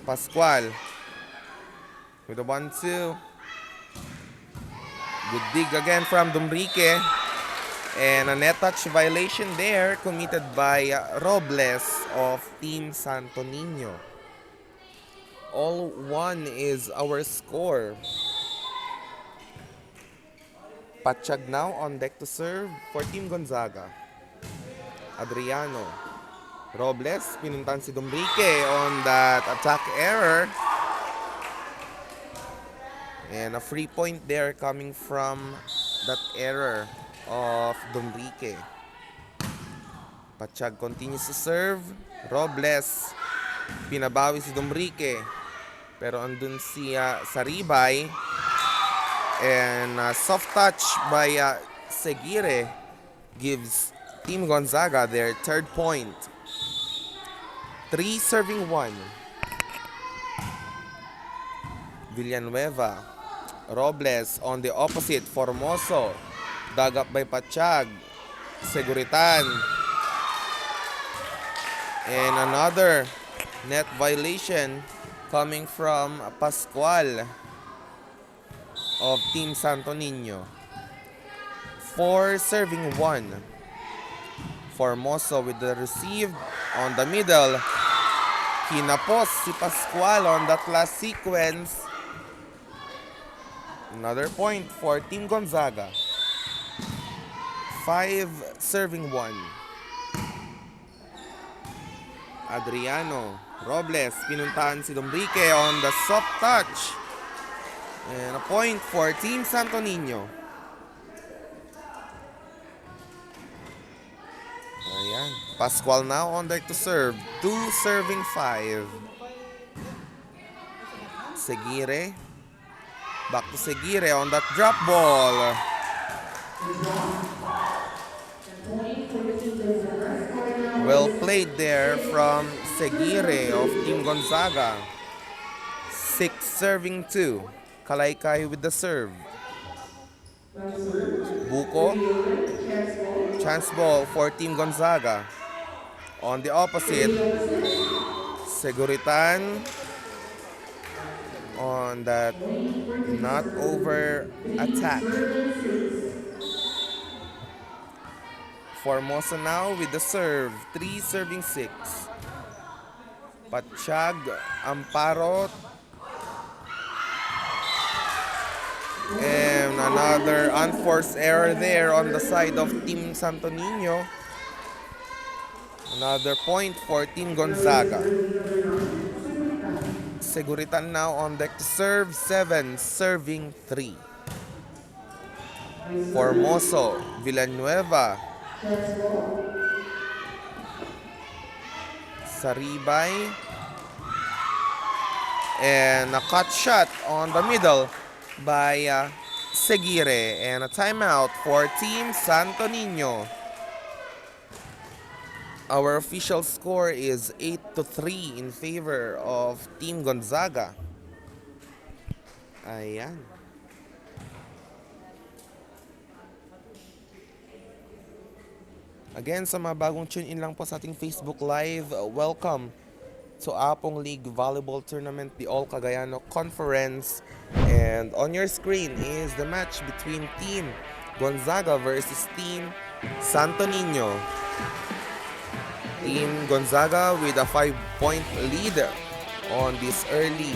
Pascual with a 1-2. Good dig again from Dumbrique. And a net touch violation there committed by Robles of Team Santo Niño. All 1 is our score. Patsyag now on deck to serve for Team Gonzaga. Adriano. Robles, pinuntan si Dumbrique on that attack error. And a free point there coming from that error of Dumbrique. Patsyag continues to serve. Robles, pinabawi si Dumbrique. Pero andun si Saribay. And soft touch by Seguire gives Team Gonzaga their third point. 3 serving 1. Villanueva. Robles on the opposite. Formoso. Dug up by Patsyag. Seguritan. And another net violation coming from Pascual of Team Santo Niño. 4 serving 1. Formoso with the receive on the middle. Kinapos si Pascual on that last sequence. Another point for Team Gonzaga. 5 serving 1. Adriano. Robles, pinuntahan si Dumbrique on the soft touch. And a point for Team Santo Niño. Ayan. Pascual now on deck to serve. 2 serving 5. Seguire. Back to Seguire on that drop ball. Well played there from Seguire of Team Gonzaga. 6 serving 2. Kalaykay with the serve. Buko. Chance ball for Team Gonzaga. On the opposite, Seguritan on that not over attack. Formosa now with the serve. 3 serving 6. Patsyag, Amparo. And another unforced error there on the side of Team Santo Niño. Another point for Team Gonzaga. Seguritan now on deck to serve. 7 serving 3. Formoso, Villanueva. Saribay. And a cut shot on the middle by Seguire. And a timeout for Team Santo Niño. Our official score is 8-3 in favor of Team Gonzaga. Ayan. Again, sa mga bagong tune-in lang po sa ating Facebook Live, welcome to Apong League Volleyball Tournament, the All Cagayano Conference. And on your screen is the match between Team Gonzaga versus Team Santo Niño. Team Gonzaga with a 5-point lead on this early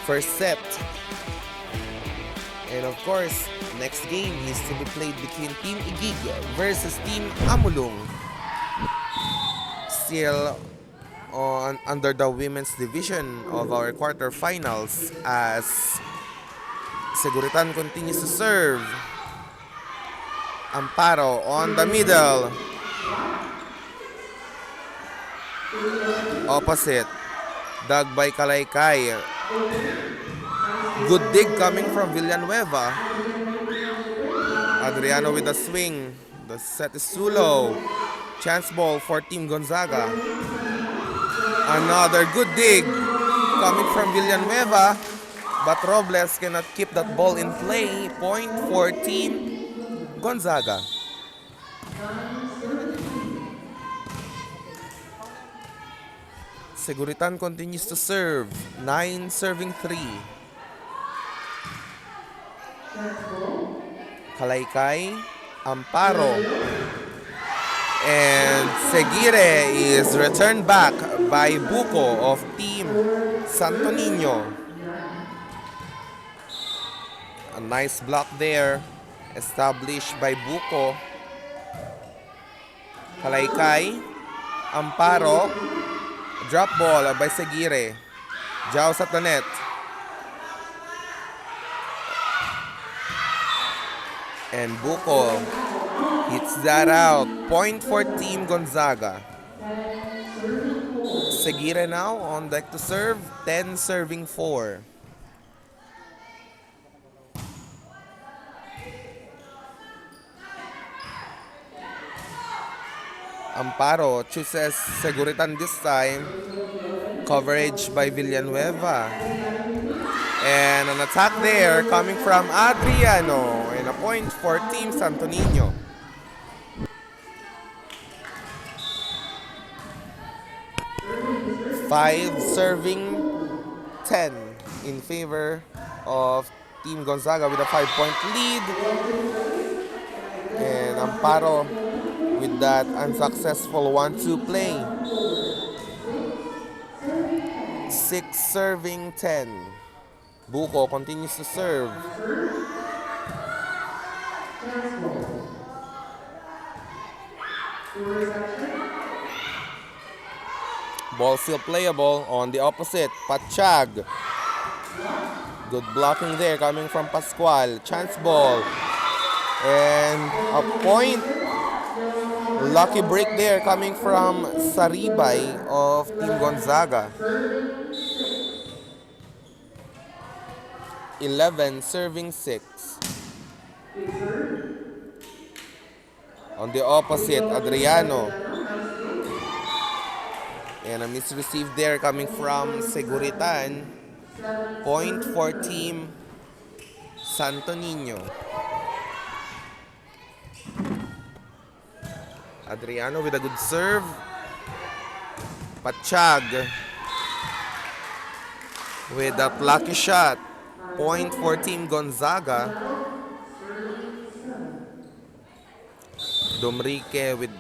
first set. And of course, next game is to be played between Team Igig versus Team Amulong. Still under the women's division of our quarterfinals as Seguritan continues to serve. Amparo on the middle. Opposite. Dug by Kalaykay. Good dig coming from Villanueva. Adriano with a swing. The set is too low. Chance ball for Team Gonzaga. Another good dig coming from Villanueva. But Robles cannot keep that ball in play. Point for Team Gonzaga. Seguritan continues to serve. 9 serving 3. Kalaykay, Amparo. And Seguire is returned back by Buko of Team Santo Niño. A nice block there established by Buko. Kalaykay, Amparo, drop ball by Seguire. Jaws at the net. And Buko hits that out. Point for Team Gonzaga. Seguire now on deck to serve. 10 serving 4. Amparo chooses Seguritan this time. Coverage by Villanueva. And an attack there coming from Adriano. And a point for Team Santo Niño. 5 serving 10 in favor of Team Gonzaga with a 5-point lead. And Amparo with that unsuccessful 1-2 play. 6 serving 10. Buko continues to serve. Ball still playable on the opposite. Pachag. Good blocking there coming from Pascual. Chance ball. And a point. Lucky break there coming from Saribay of Team Gonzaga. 11 serving 6. On the opposite, Adriano. And a misreceive there coming from Seguritan. Point for Team Santo Niño. Adriano with a good serve. Pachag with that lucky shot. Point for Team Gonzaga. Domrique with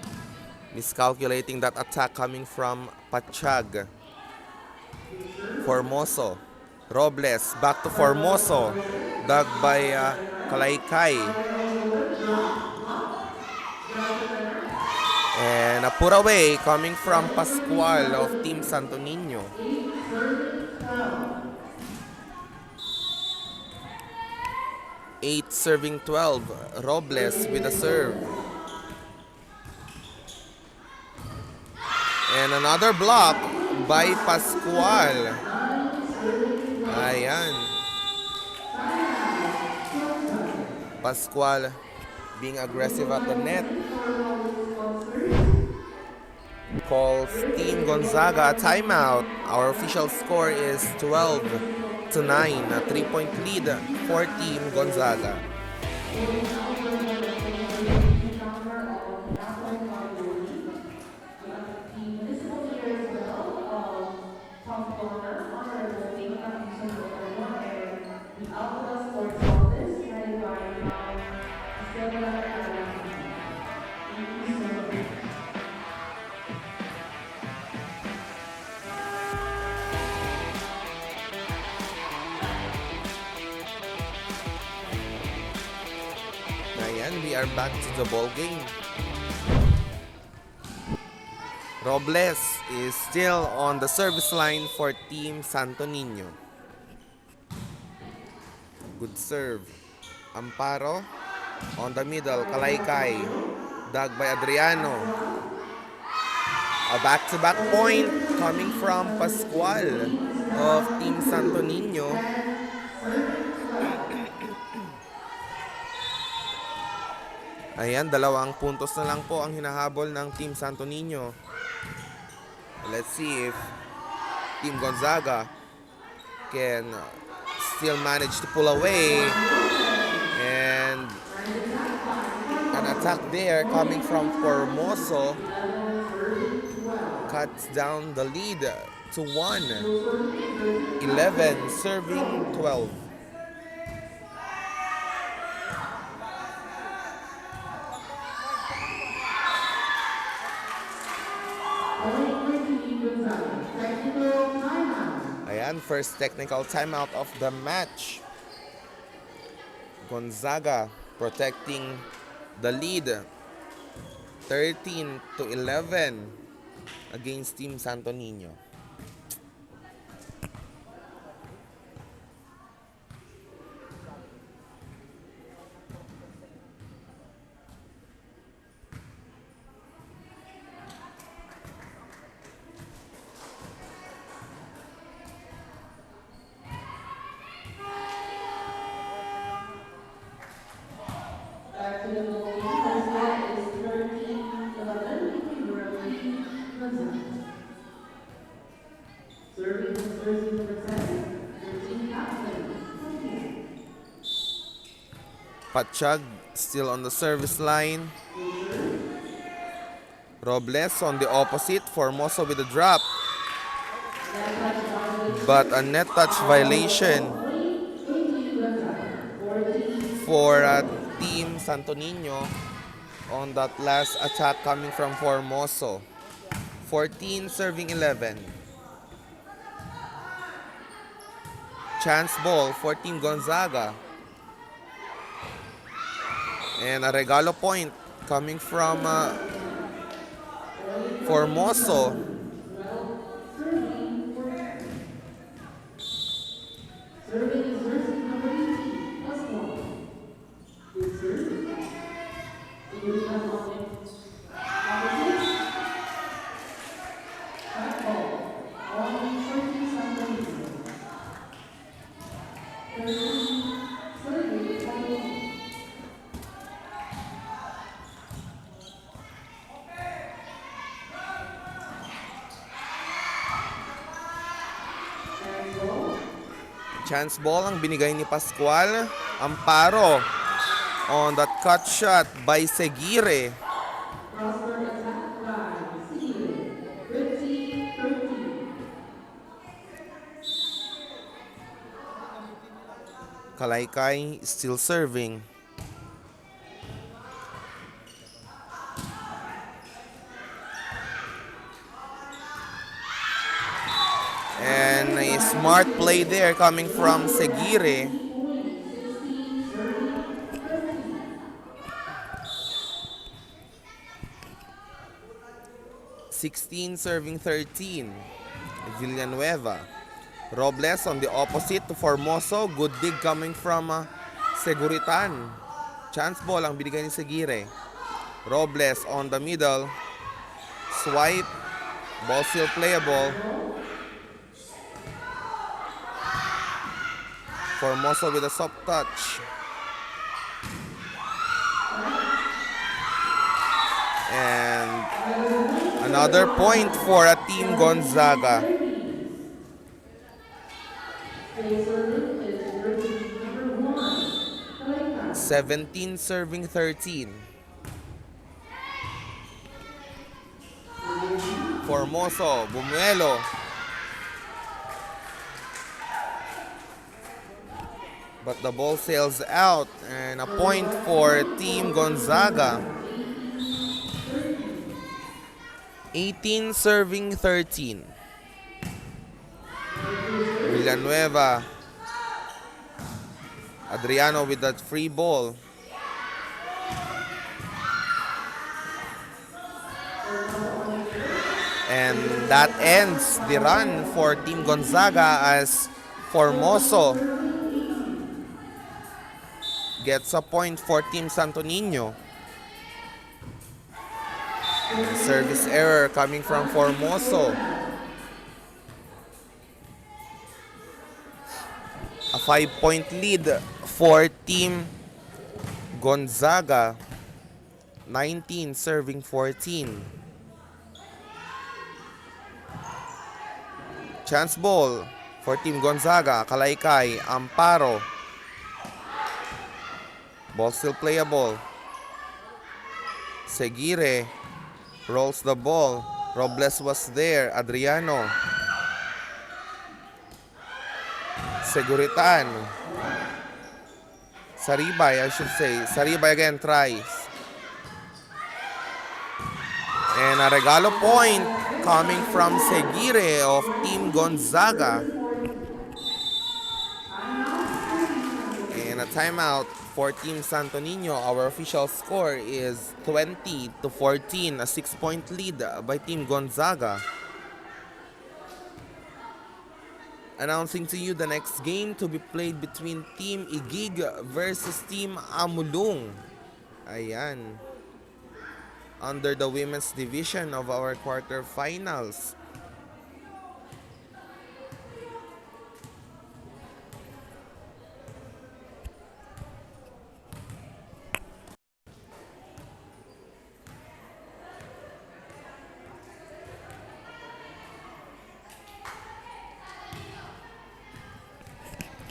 miscalculating that attack coming from Pachag. Formoso. Robles back to Formoso. Dug by Kalaykay. And a put away coming from Pascual of Team Santo Niño. Eight serving 12. Robles with a serve. And another block by Pascual. Ayan. Pascual being aggressive at the net. Calls Team Gonzaga a timeout. Our official score is 12-9. A 3-point lead for Team Gonzaga. We are back to the ball game. Robles is still on the service line for Team Santo Niño. Good serve. Amparo on the middle. Kalaykay. Dug by Adriano. A back-to-back point coming from Pascual of Team Santo Niño. Ayan, 2 puntos na lang po ang hinahabol ng Team Santo Niño. Let's see if Team Gonzaga can still manage to pull away. And an attack there coming from Formoso cuts down the lead to 1. 11 serving 12. Ayan, first technical timeout of the match. Gonzaga protecting the lead 13-11 against Team Santo Niño. Patsyag still on the service line. Robles on the opposite. Formoso with a drop. But a net touch violation for Team Santo Niño on that last attack coming from Formoso. 14 serving 11. Chance ball for Team Gonzaga. And a regalo point coming from Formoso. Chance ball ang binigay ni Pascual. Amparo on that cut shot by Seguire. Kalaykay still serving. And a smart play there coming from Seguire. (16 serving 13). Villanueva. Robles on the opposite to Formoso. Good dig coming from Seguritan. Chance ball ang binigay ni Seguire. Robles on the middle. Swipe. Ball still playable. Formoso with a soft touch. And another point for a Team Gonzaga. 17 serving 13. Formoso, Bumuelo. But the ball sails out and a point for Team Gonzaga. 18 serving 13. Villanueva. Adriano with that free ball. And that ends the run for Team Gonzaga as Formoso gets a point for Team Santo Niño. Service error coming from Formoso. A 5-point lead for Team Gonzaga. 19 serving 14. Chance ball for Team Gonzaga. Kalaykay, Amparo. Ball still playable. Seguire rolls the ball. Robles was there. Adriano. Seguritan. Saribay, I should say. Saribay again tries. And a regalo point coming from Seguire of Team Gonzaga. And a timeout for Team Santo Niño. Our official score is 20-14, a 6-point lead by Team Gonzaga. Announcing to you the next game to be played between Team Igig versus Team Amulung. Ayan. Under the women's division of our quarterfinals.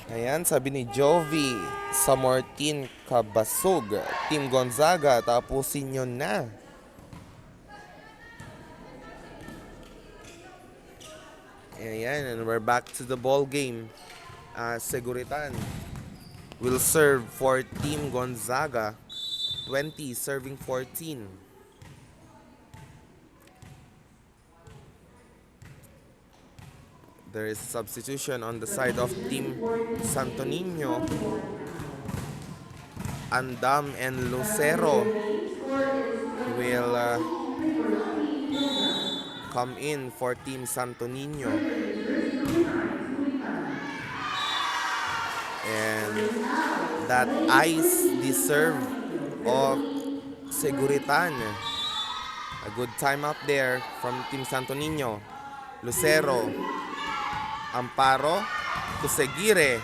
Ayan, sabi ni Jovi sa Martin Cabasug, Team Gonzaga, tapusin nyo na. Ayan, and we're back to the ball game. Seguritan will serve for Team Gonzaga. 20 serving 14. There is substitution on the side of Team Santo Niño. Andam and Lucero will come in for Team Santo Niño. And that ice deserve of Seguritan. A good time up there from Team Santo Niño. Lucero, Amparo to Seguire.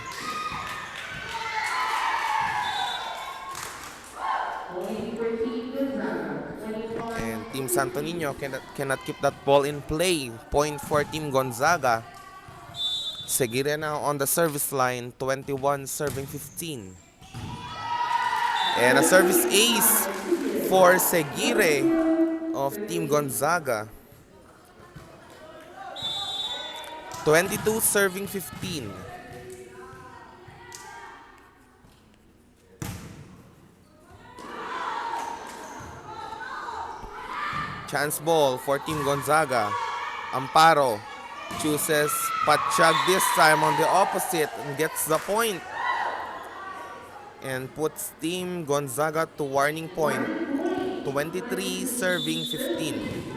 And Team Santo Niño cannot keep that ball in play. Point for Team Gonzaga. Seguire now on the service line, 21 serving 15. And a service ace for Seguire of Team Gonzaga. 22 serving 15. Chance ball for Team Gonzaga. Amparo chooses Patsyag this time on the opposite and gets the point. And puts Team Gonzaga to warning point. 23 serving 15.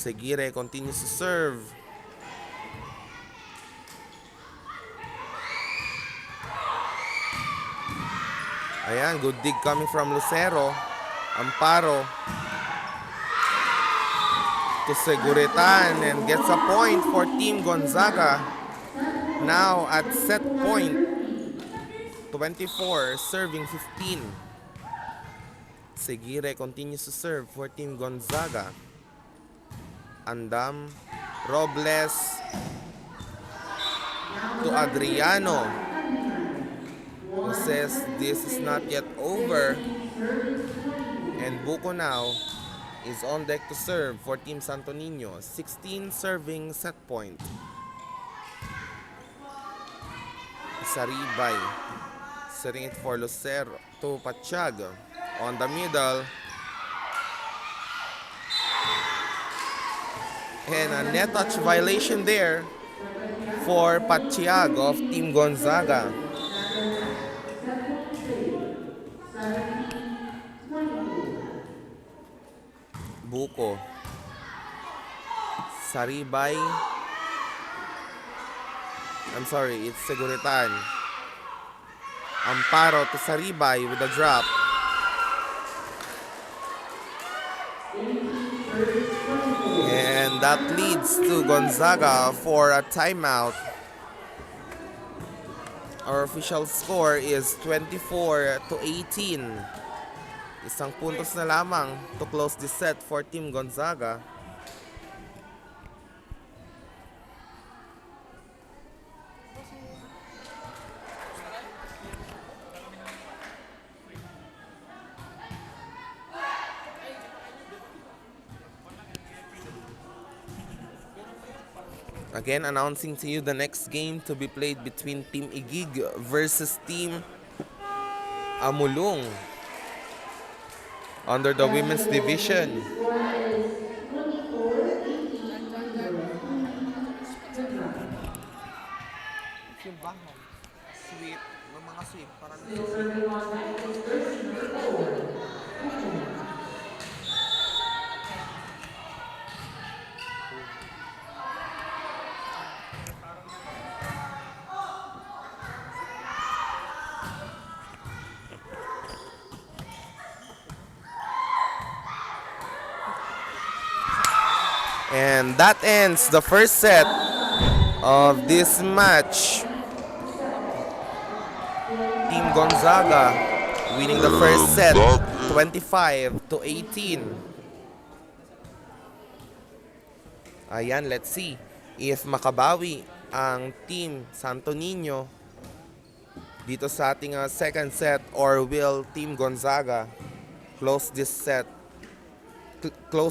Seguire continues to serve. Ayan, good dig coming from Lucero. Amparo to Seguritan and gets a point for Team Gonzaga. Now at set point, 24 serving 15. Seguire continues to serve for Team Gonzaga. Andam, Robles to Adriano, who says this is not yet over. And Buko now is on deck to serve for Team Santo Niño. 16 serving set point. Saribay setting it for Lucero to Patsyag on the middle. And a net touch violation there for Patsyag of Team Gonzaga. Buko. Saribay. I'm sorry, it's Seguritan. Amparo to Saribay with a drop. And that leads to Gonzaga for a timeout. Our official score is 24-18. Isang puntos na lamang to close this set for Team Gonzaga. Again, announcing to you the next game to be played between Team Igig versus Team Amulung under the women's division. Score is 24-18 favor Team Rebra. Yung bahay. Sweet. Yung mga sweet. Parang So serving on net is jersey number 4, Pupong. And that ends the first set of this match. Team Gonzaga winning the first set 25-18. Ayan, let's see if makabawi ang Team Santo Niño dito sa ating second set, or will Team Gonzaga close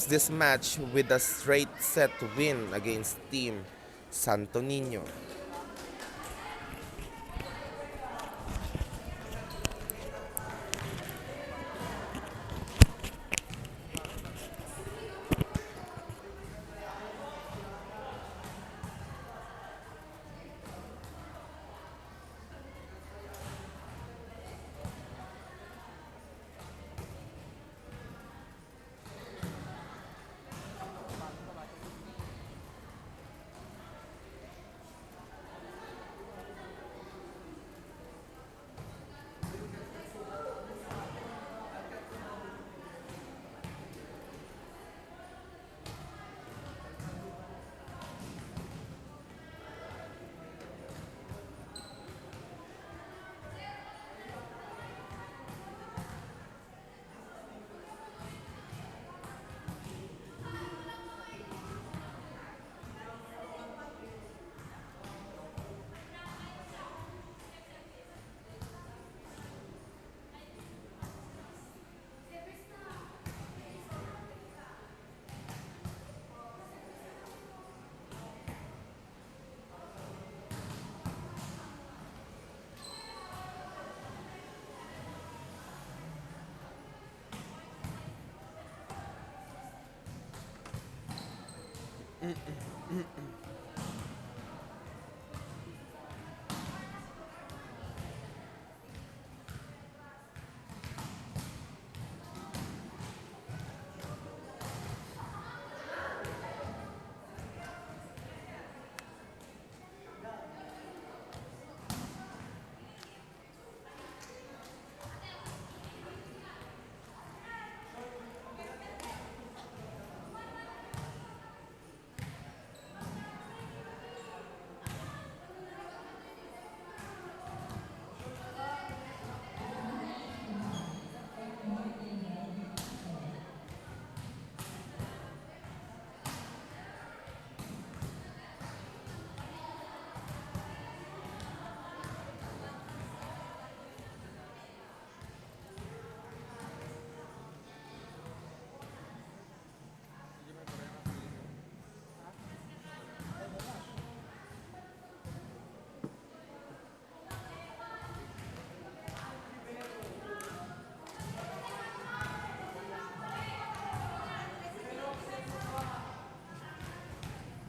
this match with a straight set win against Team Santo Niño.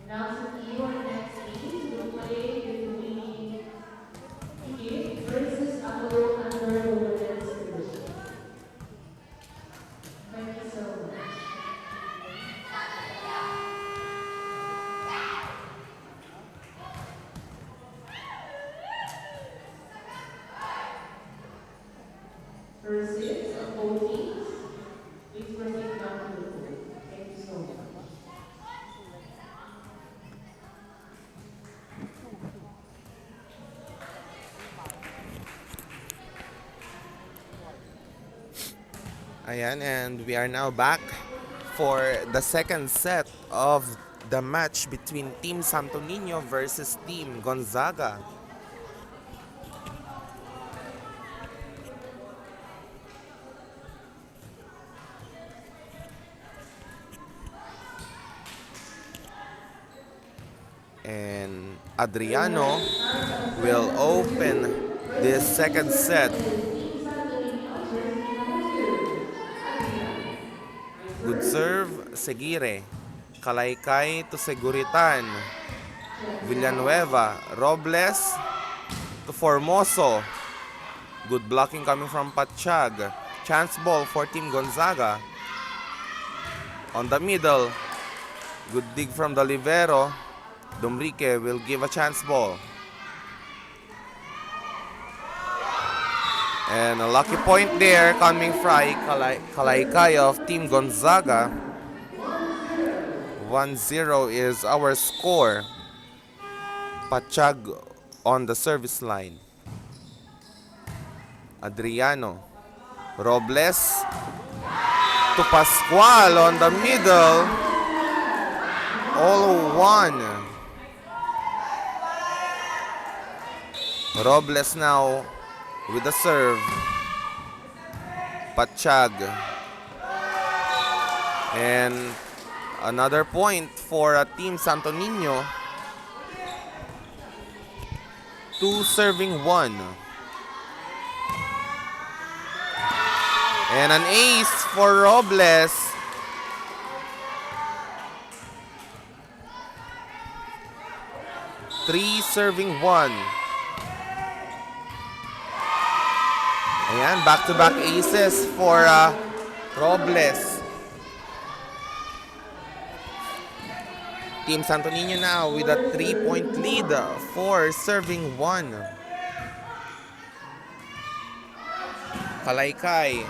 Announcing to you our next game to play between Igig versus Amulong under the women's division. Thank you so much. First six of both teams, please proceed down to the court. Thank you so much. Ayan, and we are now back for the second set of the match between Team Santo Niño versus Team Gonzaga. And Adriano will open this second set. Good serve, Seguire. Kalaykay to Seguritan. Villanueva. Robles to Formoso. Good blocking coming from Patchag. Chance ball for Team Gonzaga. On the middle. Good dig from the libero. Domrique will give a chance ball. And a lucky point there coming from Kalaykay of Team Gonzaga. 1-0 is our score. Patchag on the service line. Adriano. Robles to Pascual on the middle. All one. Robles now with the serve. Patchag. And another point for Team Santo Niño. 2 serving 1. And an ace for Robles. Three serving 1. Ayan, back-to-back aces for Robles. Team Santo Niño now with a 3-point lead for serving 1. Kalaykay.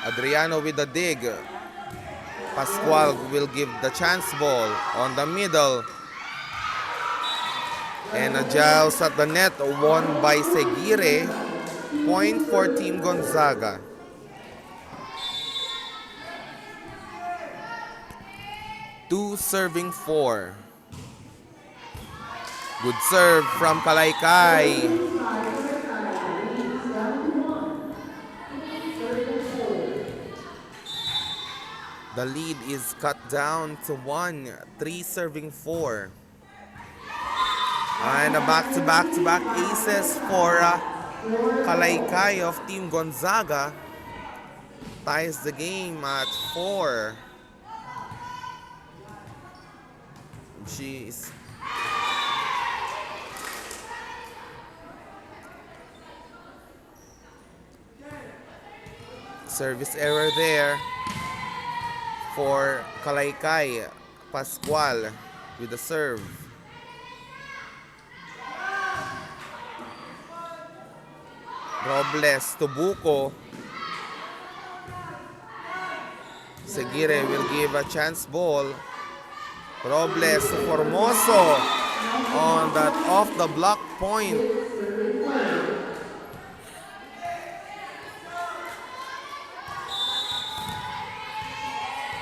Adriano with the dig. Pascual will give the chance ball on the middle. And a Giles at the net won by Seguire. Point for Team Gonzaga. Two serving 4. Good serve from Kalaykay. The lead is cut down to 1. 3 serving 4. And a back-to-back aces for Kalaykay of Team Gonzaga. Ties the game at 4. Jeez. Service error there for Kalaykay. Pascual with the serve. Robles to Buko. Seguire will give a chance ball. Robles to Formoso on that off the block point.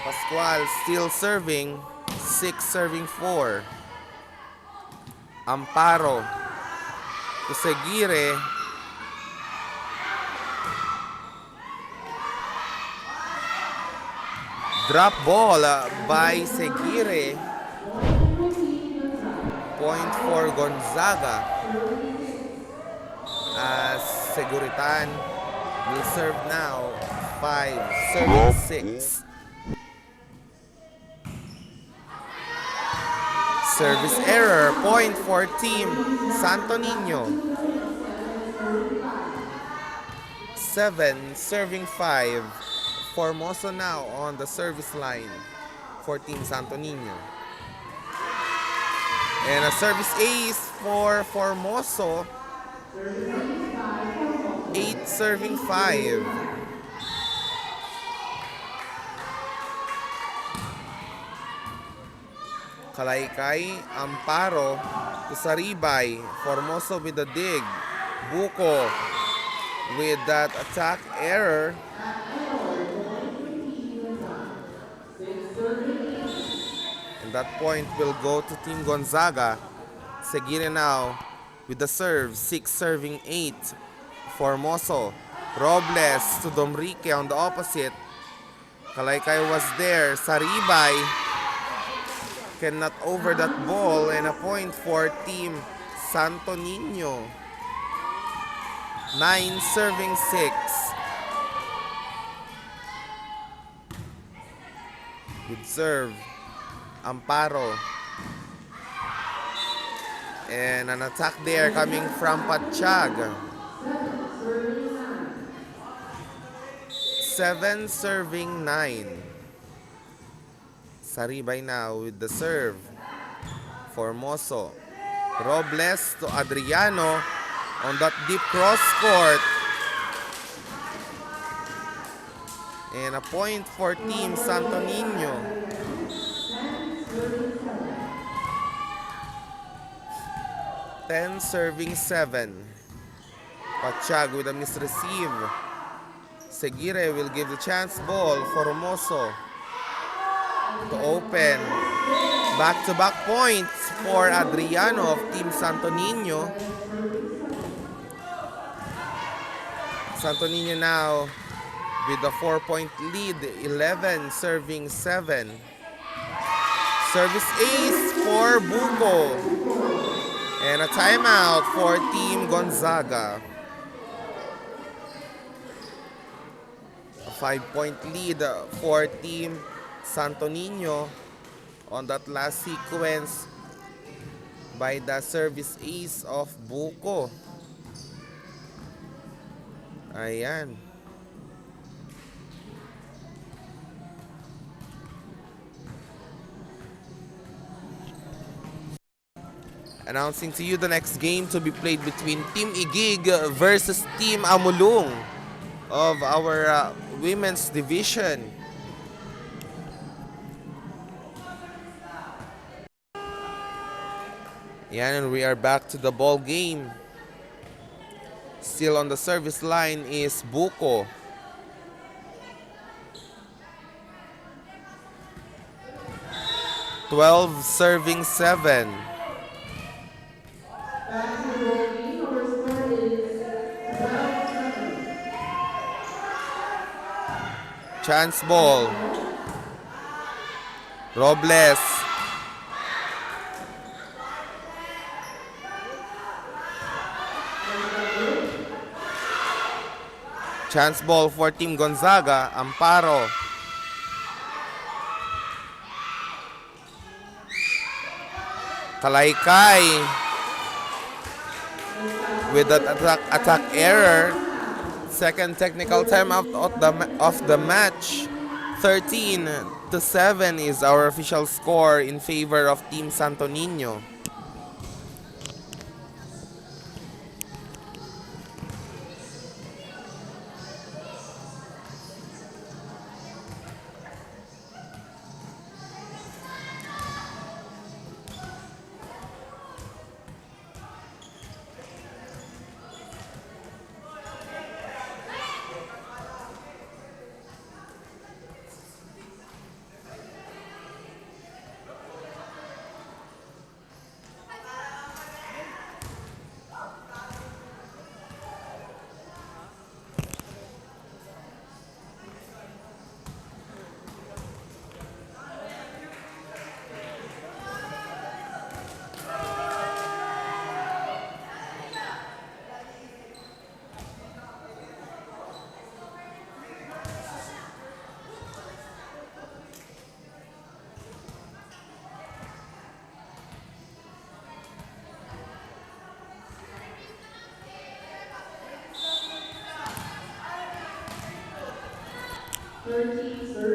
Pascual still serving. 6 serving 4. Amparo to Seguire. Drop ball by Seguire. Point for Gonzaga. As Seguritan will serve now. 5 serving 6. Service error. Point for Team Santo Niño. 7 serving 5. Formoso now on the service line for Team Santo Niño. And a service ace for Formoso. 8 serving 5. Kalaykay, Amparo to Saribay. Formoso with the dig. Buko with that attack error. That point will go to Team Gonzaga. Seguire now with the serve. 6 serving 8. Formoso. Robles to Domrique on the opposite. Kalaykay was there. Saribay. cannot over that ball, and a point for Team Santo Niño. 9 serving 6. Good serve. Amparo. And an attack there coming from Patsyag. 7 serving 9. Saribay now with the serve. Formoso. Robles to Adriano on that deep cross court. And a point for Team Santo Niño. 10 serving 7. Patsyag with a misreceive. Seguire will give the chance ball for Formoso to open. Back-to-back points for Adriano of Team Santo Niño. Santo Niño now with a 4-point lead, 11 serving 7. Service ace for Buko. And a timeout for Team Gonzaga. A 5-point lead for Team Santo Niño on that last sequence by the service ace of Buko. Ayan. Announcing to you the next game to be played between Team Igig versus Team Amulung of our women's division. Yan, and we are back to the ball game. Still on the service line is Buko. "12 serving 7. Chance ball. Robles. Chance ball for Team Gonzaga. Amparo. Kalaykay with that attack error. Second technical timeout of the match. 13-7 is our official score in favor of Team Santo Niño.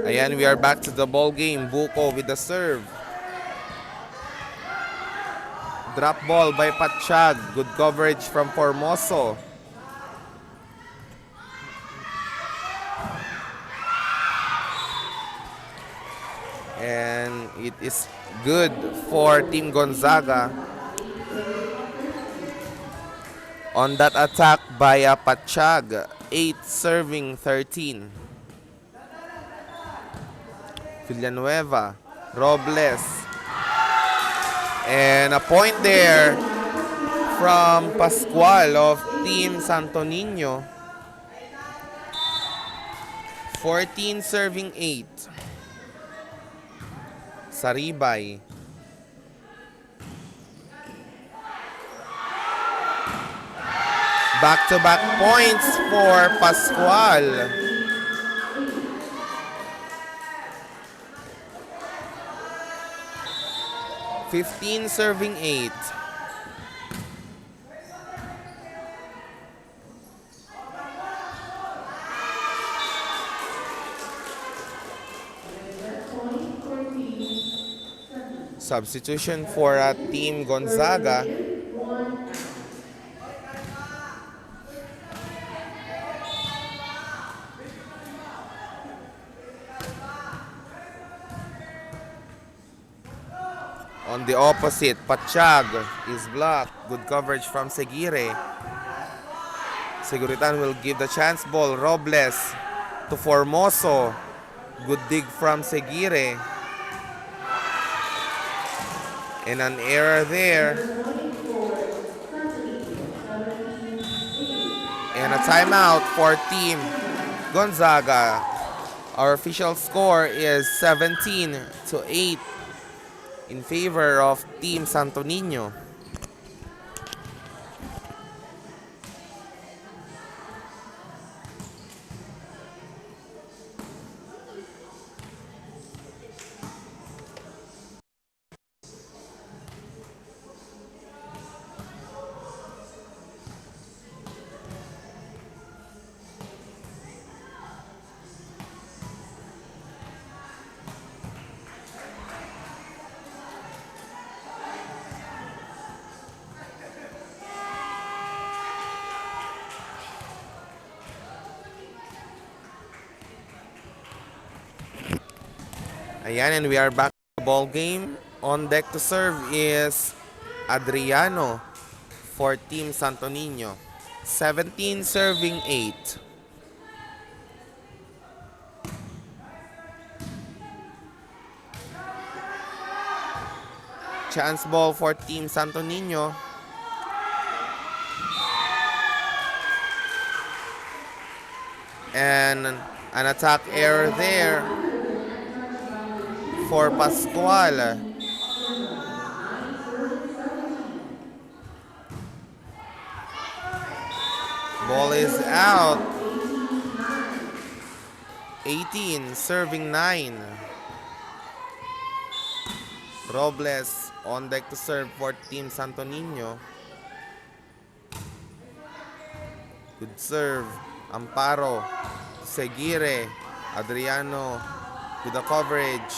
Ayan, we are back to the ball game. Buko with the serve. Drop ball by Patsyag. Good coverage from Formoso. And it is good for Team Gonzaga on that attack by Patsyag. 8 serving 13. Villanueva, Robles, and a point there from Pascual of Team Santo Niño. 14 serving 8. Saribay, Back-to-back points for Pascual. 15 serving 8. Substitution for Team Gonzaga. On the opposite, Pachag is blocked. Good coverage from Seguire. Seguritan will give the chance ball. Robles to Formoso. Good dig from Seguire. And an error there. And a timeout for Team Gonzaga. Our official score is 17-8 in favor of Team Santo Niño. Ayan, and we are back to the ball game. On deck to serve is Adriano for Team Santo Niño. 17 serving 8. Chance ball for Team Santo Niño. And an attack error there for Pascual. Ball is out. 18 serving 9. Robles on deck to serve for Team Santo Niño. Good serve. Amparo. Seguire. Adriano with the coverage.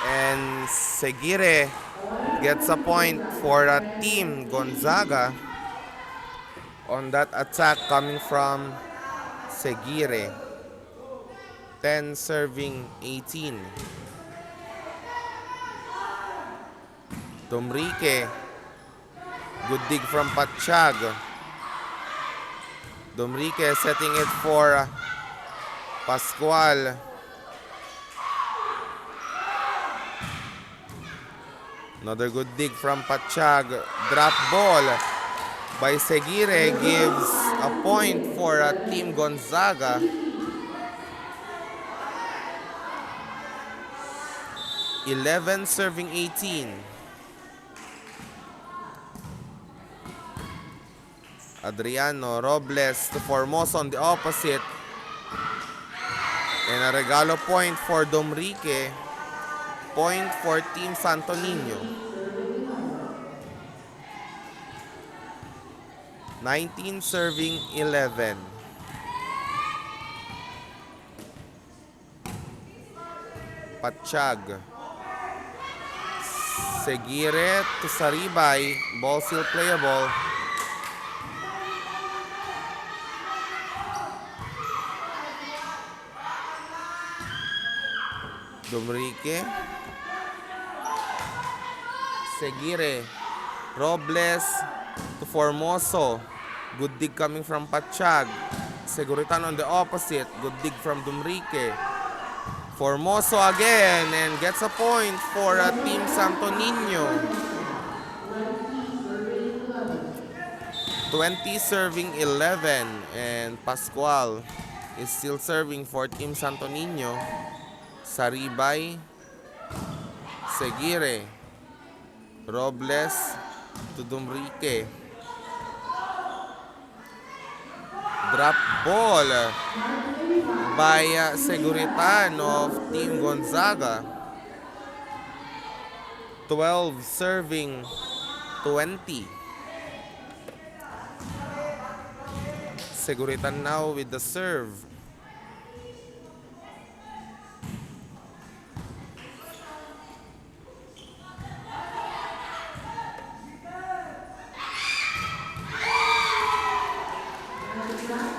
And Seguire gets a point for Team Gonzaga on that attack coming from Seguire. 10 serving 18. Domrique. Good dig from Pachag. Domrique setting it for Pascual. Another good dig from Pachag. Drop ball by Seguire gives a point for Team Gonzaga. 11 serving 18. Adriano, Robles to Formoso on the opposite. And a regalo point for Domrique. Point for Team Santo Niño. 19 serving 11. Pachag. Seguire to Saribay. Ball still playable. Domrique. Seguire. Robles to Formoso. Good dig coming from Pachag. Seguritan on the opposite. Good dig from Domrique. Formoso again and gets a point for Team Santo Niño. 20 serving 11 and Pascual is still serving for Team Santo Niño. Saribay, Seguire, Robles to Dumrique. Drop ball by Seguritan of Team Gonzaga. 12 serving 20. Seguritan now with the serve.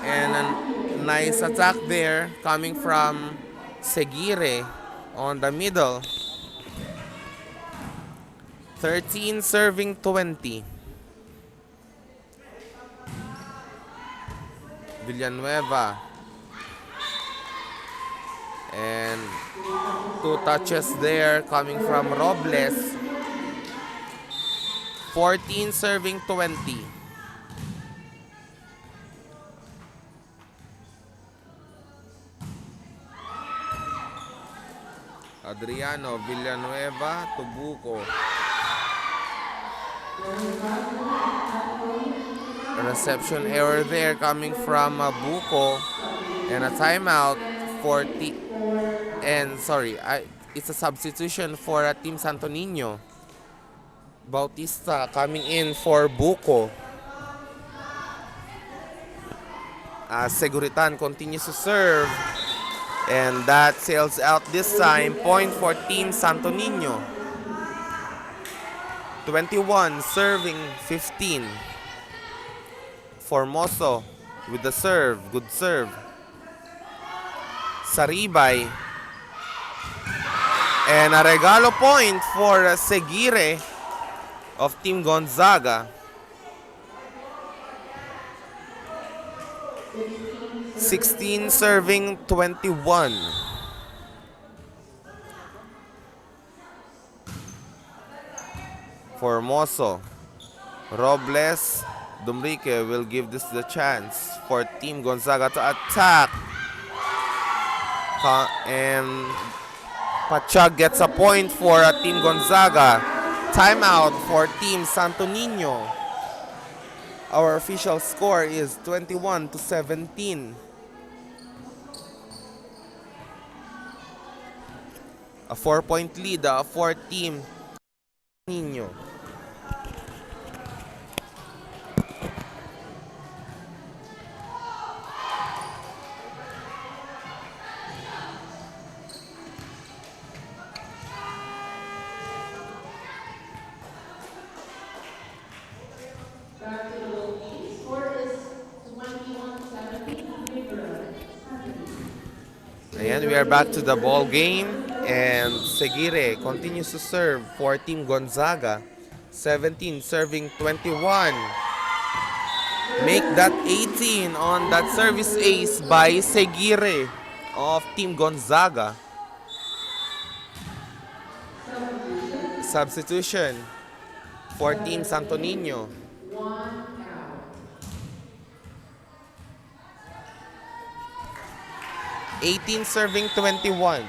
And a nice attack there coming from Seguire on the middle. 13 serving 20. Villanueva. And 2 touches there coming from Robles. 14 serving 20. Adriano, Villanueva, Tubuco. A reception error there coming from Buco. And a timeout for it's a substitution for Team Santo Niño. Bautista coming in for Buco. Seguritan continues to serve. And that sails out this time. Point for Team Santo Niño. 21 serving 15. Formoso with the serve. Good serve. Saribay. And a regalo point for Seguire of Team Gonzaga. 16 serving 21. Formoso. Robles. Dumrique will give this the chance for Team Gonzaga to attack. And Pachag gets a point for Team Gonzaga. Timeout for Team Santo Niño. Our official score is 21-17. A 4-point lead for Team Niño. Back to the game. Score is 21-17. Ayan, we are back to the ball game. And Seguire continues to serve for Team Gonzaga. 17 serving 21. Make that 18 on that service ace by Seguire of Team Gonzaga. Substitution for Team Santo Niño. 18 serving 21.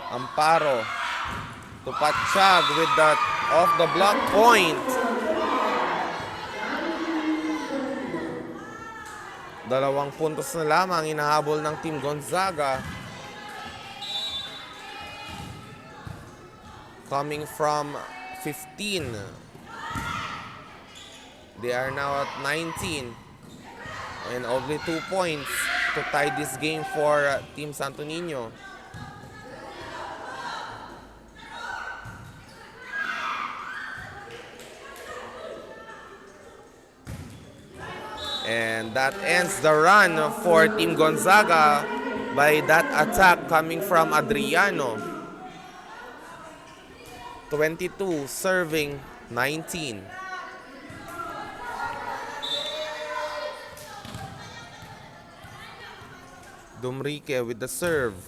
Amparo to Pachag with that off the block point. Dalawang puntos na lamang inahabol ng Team Gonzaga. Coming from 15. They are now at 19. And only 2 points to tie this game for Team Santo Niño. And that ends the run for Team Gonzaga by that attack coming from Adriano. 22 serving 19. Dumrique with the serve.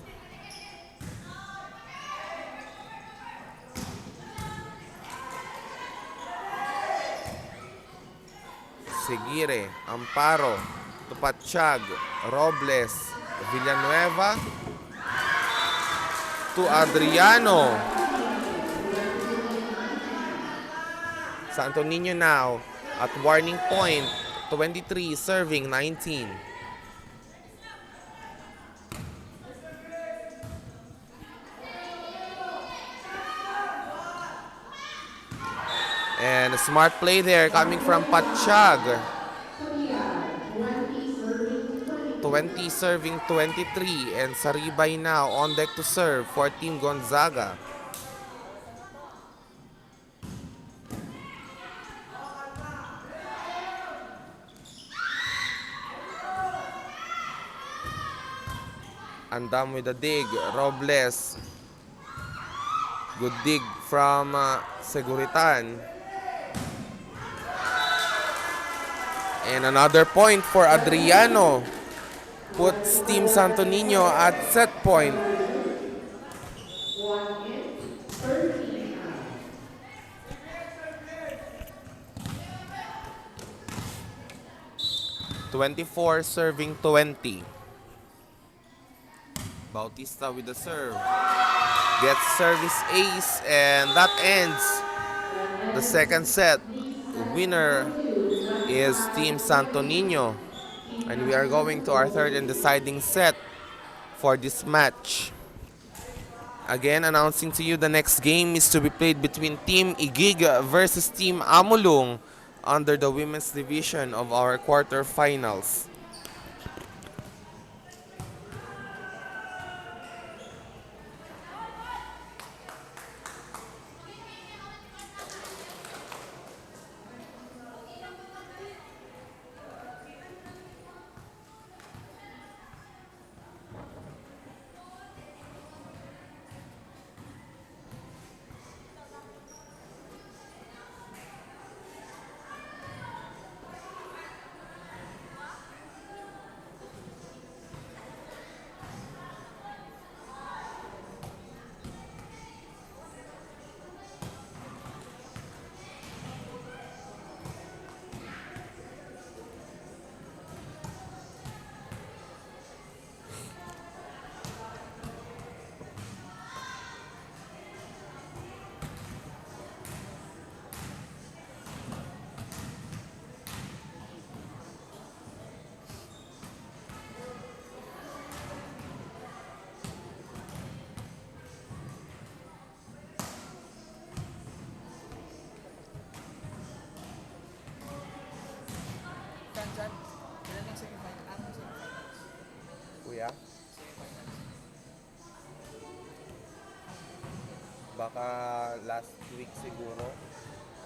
Seguire, Amparo, to Pachag, Robles, Villanueva to Adriano. Santo Niño now at warning point, 23 serving 19. And a smart play there coming from Patsyag. 20 serving 23, and Saribay now on deck to serve for Team Gonzaga. Andam with the dig, Robles. Good dig from Seguritan. And another point for Adriano. Puts Team Santo Niño at set point. 24 serving 20. Bautista with the serve. Gets service ace, and that ends the second set. Winner is Team Santo Niño. And we are going to our third and deciding set for this match. Again, announcing to you the next game is to be played between Team Igig versus Team Amulung under the women's division of our quarterfinals. Kuya? Baka last week siguro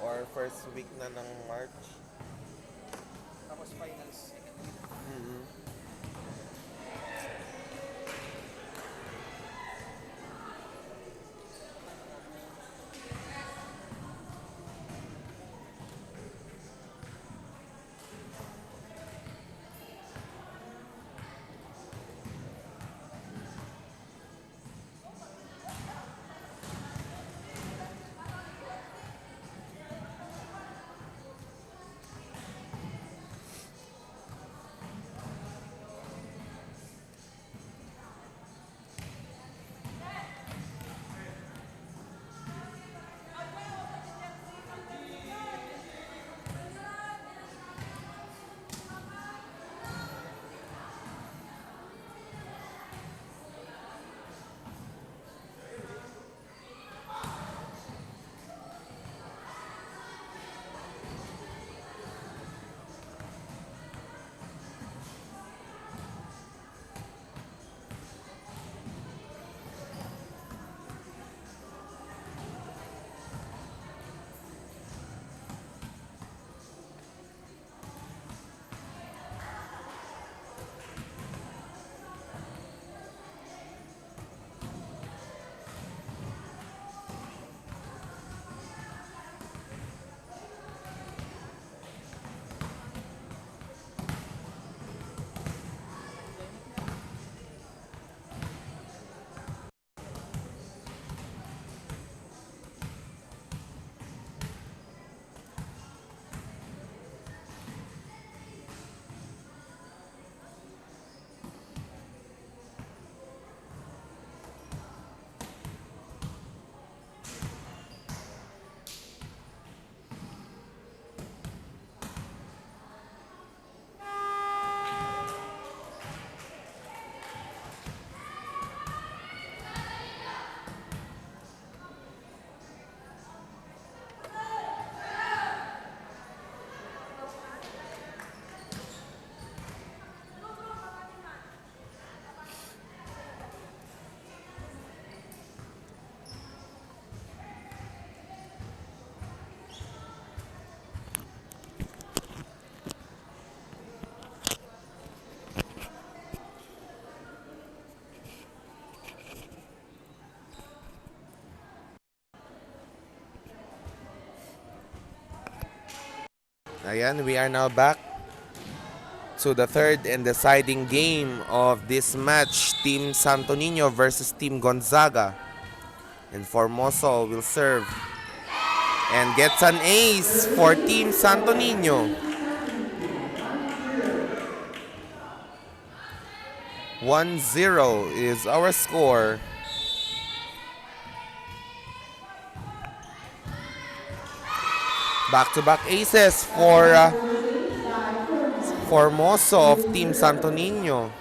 or first week na ng March. Tapos finals, second week. Ayan, we are now back to the third and deciding game of this match. Team Santo Niño versus Team Gonzaga. And Formoso will serve and gets an ace for Team Santo Niño. 1-0 is our score. Back-to-back aces for Formoso of Team Santo Niño.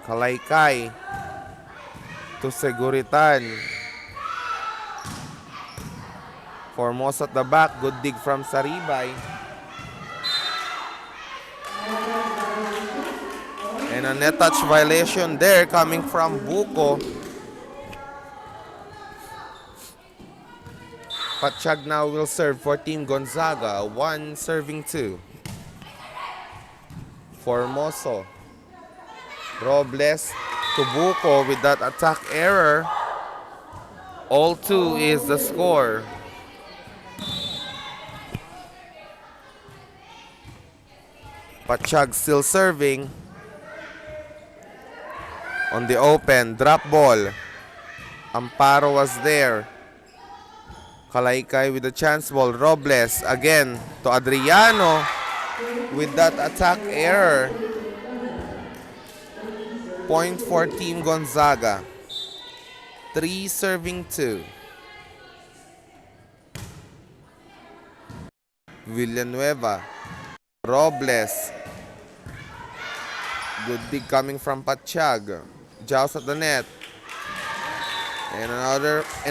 Kalaykay to Seguritan. Formoso at the back. Good dig from Saribay. And a net touch violation there coming from Buko. Patsyag now will serve for Team Gonzaga. 1 serving 2. Formoso. Robles to Buko with that attack error. All 2 is the score. Patsyag still serving. On the open, drop ball. Amparo was there. Kalaykay with the chance ball. Robles again to Adriano with that attack error. Point for Team Gonzaga. 3 serving 2. Villanueva. Robles. Good dig coming from Patsyag. Jaws at the net. And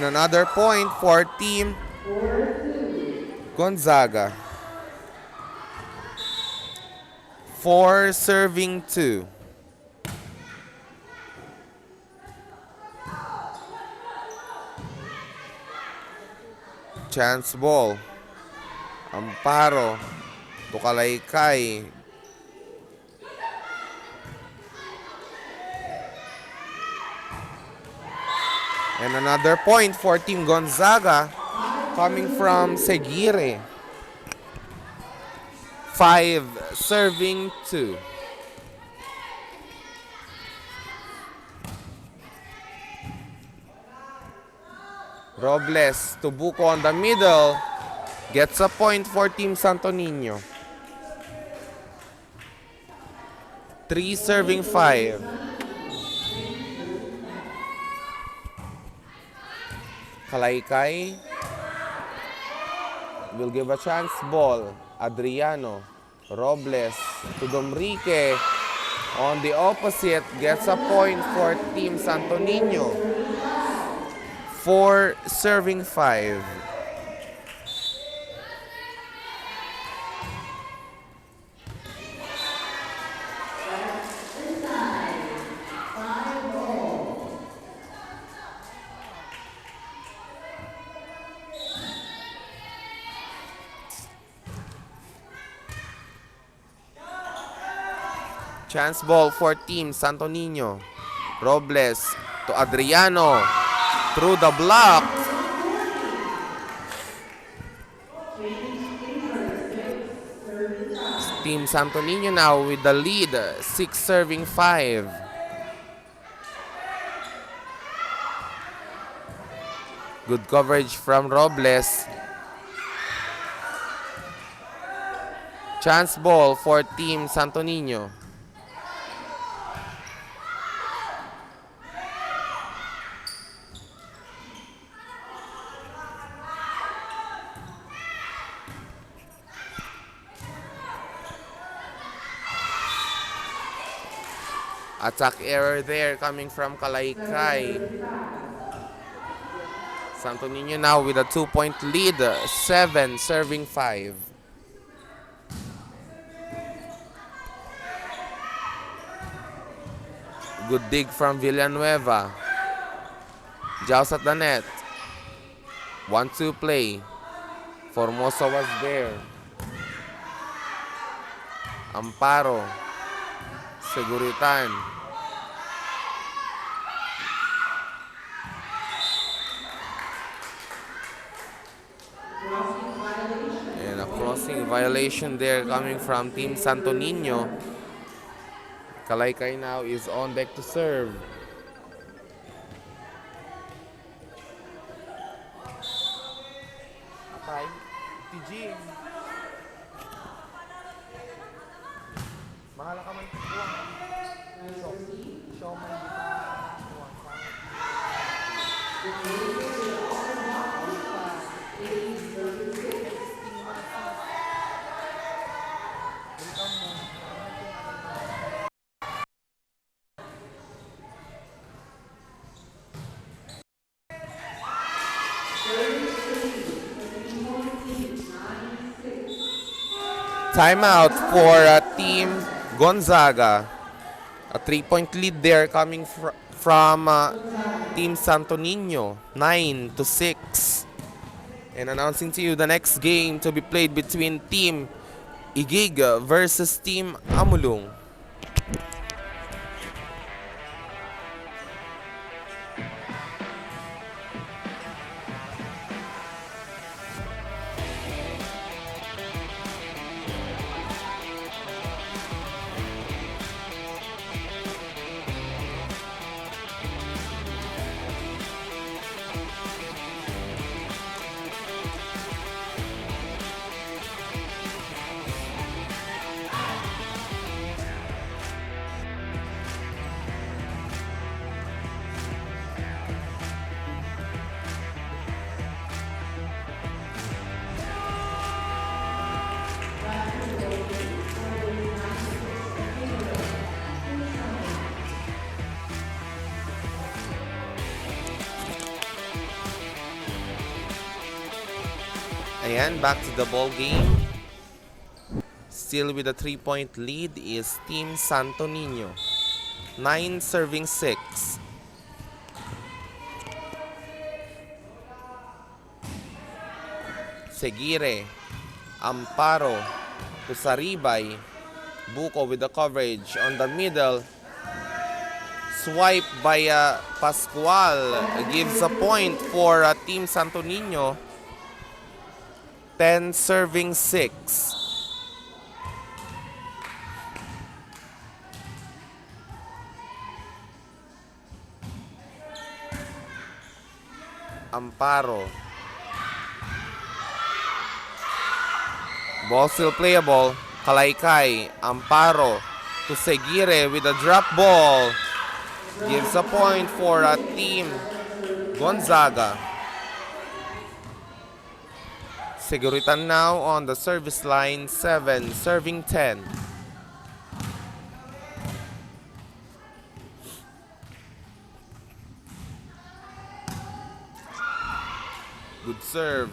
another point for Team Gonzaga. 4 serving 2. Chance ball. Amparo to Kalaykay. And another point for Team Gonzaga coming from Seguire. 5 serving 2. Robles to Buko on the middle. Gets a point for Team Santo Niño. 3 serving 5. Kalaykay will give a chance ball. Adriano. Robles to Domrique. On the opposite, gets a point for Team Santo Niño. 4 serving 5. Chance ball for Team Santo Niño. Robles to Adriano. Through the block. Team Santo Niño now with the lead. 6 serving 5. Good coverage from Robles. Chance ball for Team Santo Niño. Attack error there coming from Kalaykay. Santo Niño now with a 2-point lead. 7 serving 5. Good dig from Villanueva. Jaws at the net. 1-2 play. Formoso was there. Amparo. Seguritan. See, violation there coming from Team Santo Niño. Kalaykay now is on deck to serve. Okay. TG. Mahala ka man. Show man Timeout for Team Gonzaga. A 3-point lead there coming from Team Santo Niño, 9-6. And announcing to you the next game to be played between Team Igig versus Team Amulung. Ayan, back to the ball game. Still with a 3-point lead is Team Santo Niño. 9 serving 6. Seguire, Amparo, to Saribay. Buko with the coverage on the middle. Swipe by Pascual gives a point for Team Santo Niño. 10 serving 6. Amparo. Ball still playable. Kalaykay. Amparo to Seguire with a drop ball. Gives a point for Team Gonzaga. Seguritan now on the service line, 7 serving 10. Good serve.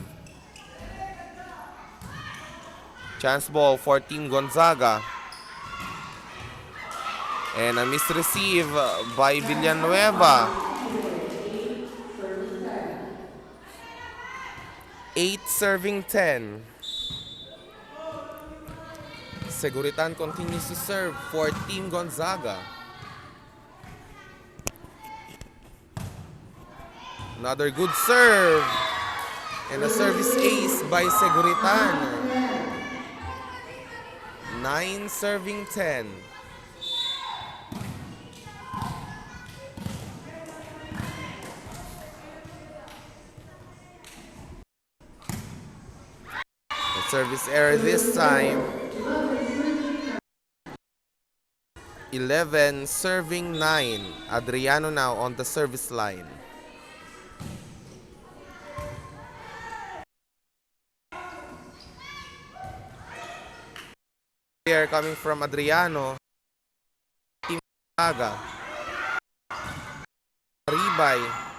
Chance ball for Team Gonzaga. And a misreceive by Villanueva. 8 serving 10. Seguritan continues to serve for Team Gonzaga. Another good serve. And a service ace by Seguritan. 9 serving 10. Service error this time. 11 serving 9. Adriano now on the service line. Here coming from Adriano. Team Gonzaga. Ribay.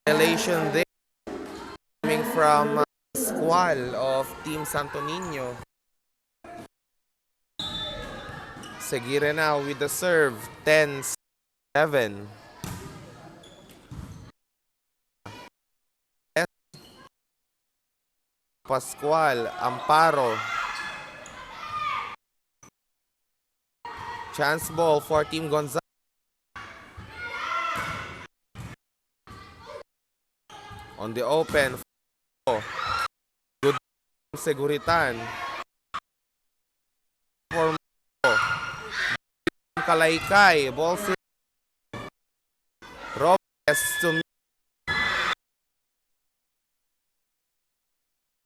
Violation there coming from Squall of Team Santo Niño. Seguire now with the serve, 10-7. Pascual, Amparo. Chance ball for Team Gonzaga. On the open. Good Seguritan. For Kalaykay. Ball Robles to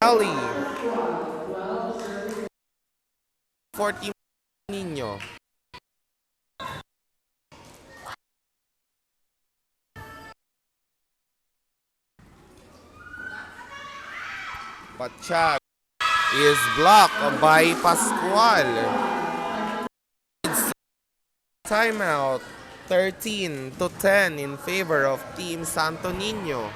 Ali. 40 Nino. Patsyag is blocked by Pascual. Timeout 13-10 in favor of Team Santo Niño.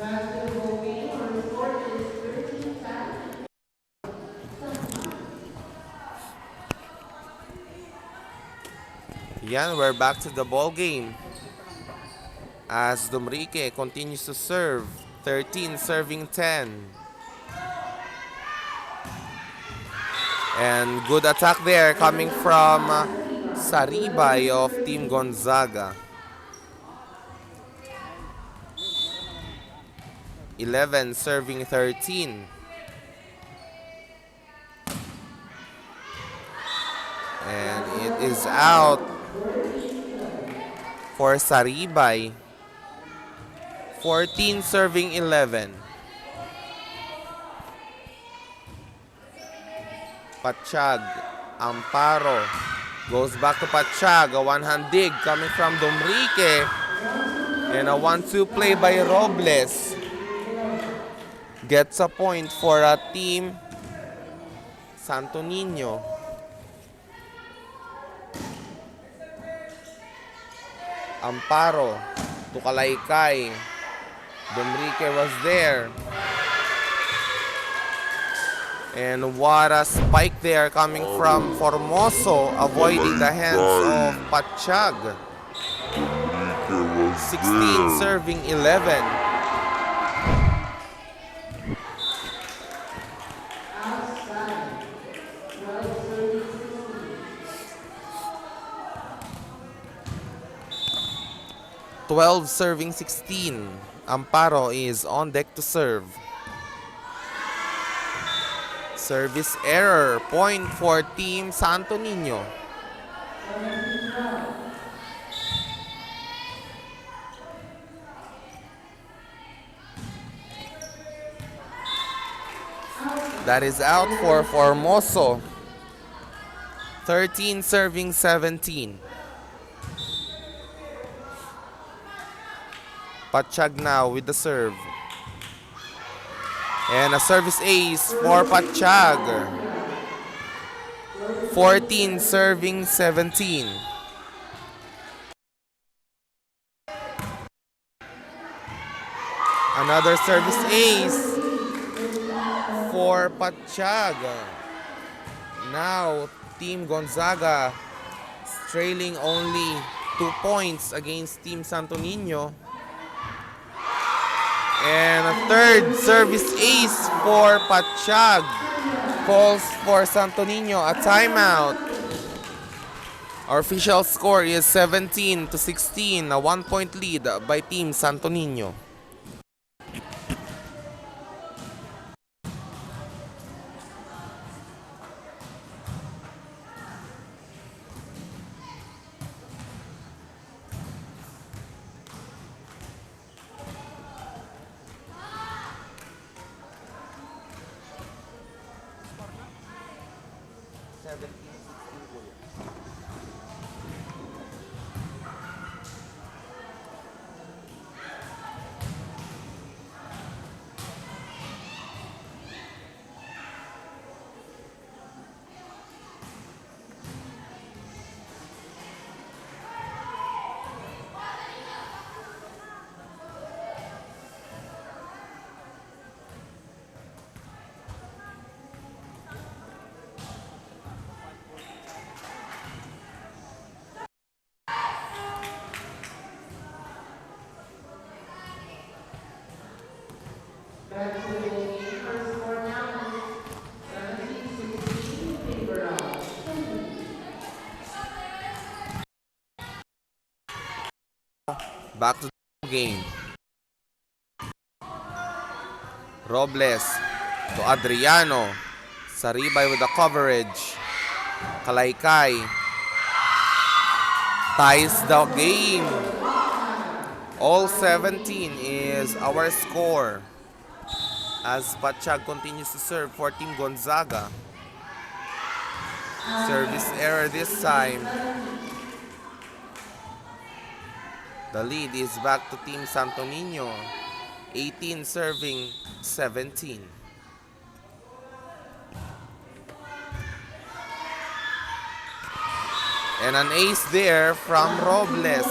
Basketball game on the court is 13-10. Yan, we're back to the ball game. As Dumrique continues to serve. 13 serving 10. And good attack there coming from Saribay of Team Gonzaga. 11 serving 13. And it is out for Saribay. 14 serving 11. Patsyag, Amparo, goes back to Patsyag, a one-hand dig coming from Dumrique, and a 1-2 play by Robles. Gets a point for a Team Santo Niño. Amparo to Kalaykay. Dumrique was there. And what a spike there coming from Formoso, avoiding the hands of Patsyag. 16 serving 11. 12 serving 16. Amparo is on deck to serve. Service error. Point for Team Santo Niño. That is out for Formoso. 13 serving 17. Patsyag now with the serve. And a service ace for Patsyag. 14 serving 17. Another service ace for Patsyag. Now Team Gonzaga trailing only 2 points against Team Santo Niño. And a third service ace for Patsyag. Calls for Santo Niño a timeout. Our official score is 17-16, a 1-point lead by Team Santo Niño. Back to the ball game. Our score now is 17-16 in favor of Philippines. Back to the game. Robles to Adriano. Saribay with the coverage. Kalaykay ties the game. All 17 is our score as Patsyag continues to serve for Team Gonzaga. Service error this time. The lead is back to Team Santo Niño. 18 serving 17. And an ace there from Robles.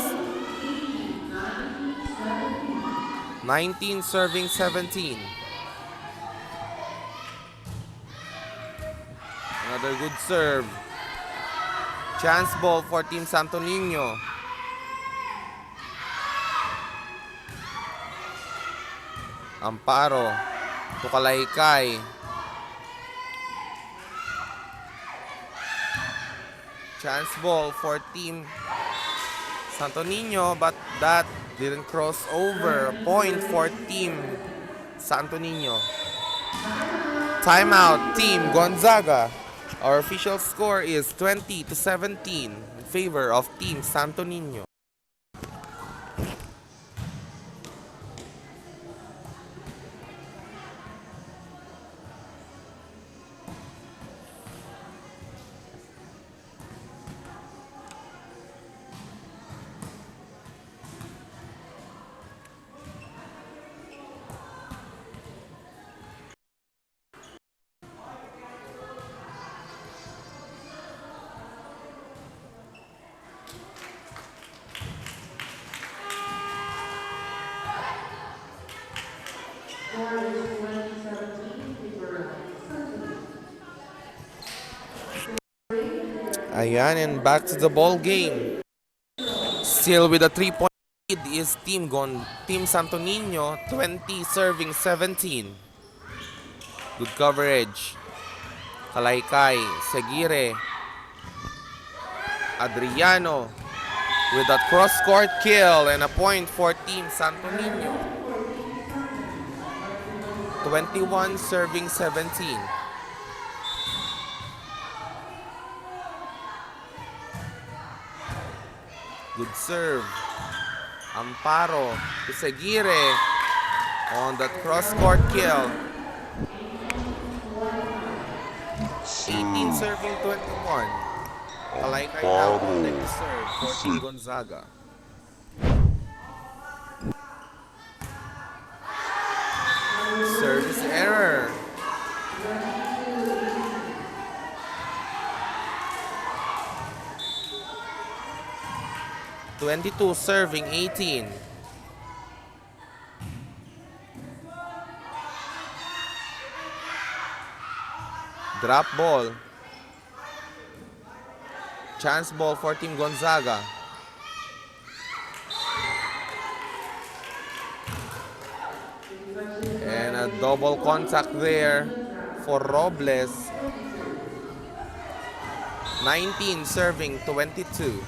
19 serving 17. Another good serve. Chance ball for Team Santo Niño. Amparo to Kalaykay. Chance ball for Team Santo Niño, but that didn't cross over. Point for Team Santo Niño. Timeout, Team Gonzaga. Our official score is 20-17 in favor of Team Santo Niño. Score is 20-17 in favor of Santos. Ayan, and back to the ball game. Still with a 3-point lead is Team Santo Niño, 20 serving 17. Good coverage. Kalaykay, Seguire, Adriano with that cross-court kill and a point for Team Santo Niño. 21 serving 17. Good serve. Amparo to Seguire on that cross-court kill. 18 serving 21. Kalaykay now on next serve for Team Gonzaga. Service error. (22) serving 18. Drop ball. Chance ball for Team Gonzaga. And a double contact there for Robles. 19 serving 22.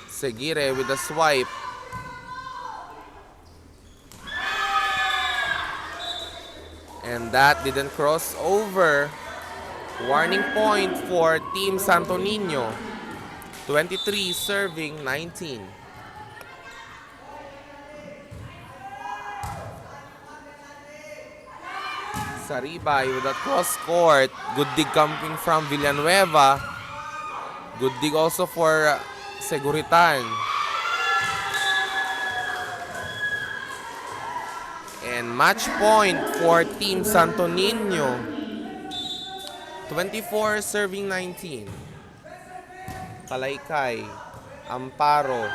Seguire with a swipe. And that didn't cross over. Warning point for Team Santo Niño. 23 serving 19. Saribay with a cross court. Good dig coming from Villanueva. Good dig also for Seguritan. And match point for Team Santo Niño. 24 serving 19. Kalaykay, Amparo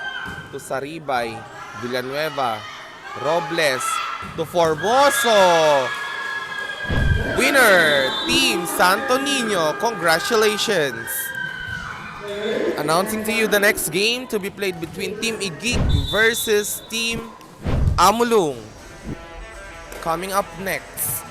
to Saribay, Villanueva, Robles to Formoso. Winner, Team Santo Niño. Congratulations. Announcing to you the next game to be played between Team Igig versus Team Amulung. Coming up next.